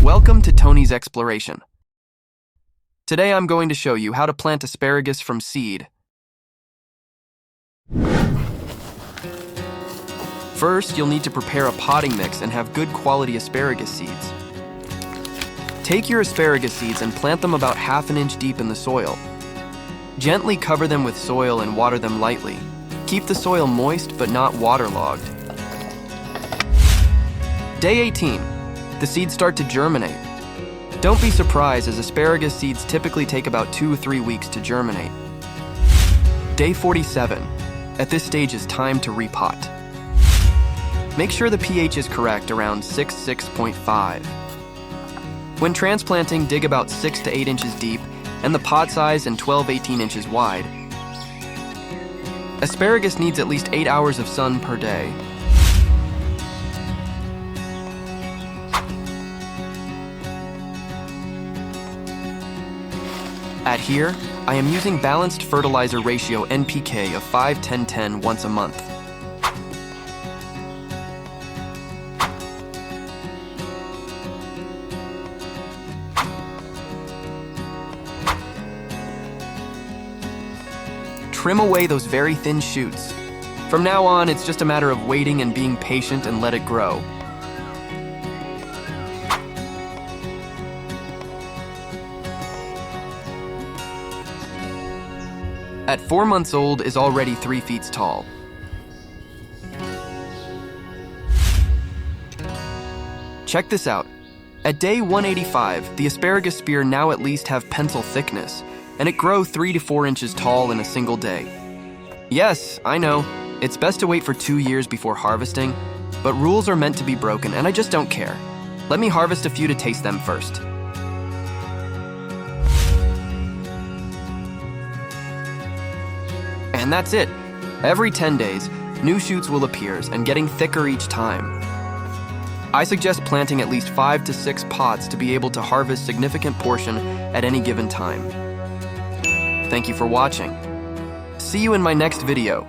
Welcome to Tony's Exploration. Today I'm going to show you how to plant asparagus from seed. First, you'll need to prepare a potting mix and have good quality asparagus seeds. Take your asparagus seeds and plant them about ½ an inch deep in the soil. Gently cover them with soil and water them lightly. Keep the soil moist but not waterlogged. Day 18. The seeds start to germinate. Don't be surprised, as asparagus seeds typically take about 2 or 3 weeks to germinate. Day 47. At this stage is time to repot. Make sure the pH is correct, around 6.5. When transplanting, dig about 6 to 8 inches deep and the pot size and 12-18 inches wide. Asparagus needs at least 8 hours of sun per day. At here, I am using balanced fertilizer ratio NPK of 5-10-10 once a month. Trim away those very thin shoots. From now on, it's just a matter of waiting and being patient and let it grow. At 4 months old is already 3 feet tall. Check this out. At day 185, the asparagus spear now at least have pencil thickness, and it grows 3 to 4 inches tall in a single day. Yes, I know, it's best to wait for 2 years before harvesting, but rules are meant to be broken, and I just don't care. Let me harvest a few to taste them first. And that's it. Every 10 days, new shoots will appear and getting thicker each time. I suggest planting at least 5 to 6 pots to be able to harvest significant portion at any given time. Thank you for watching. See you in my next video.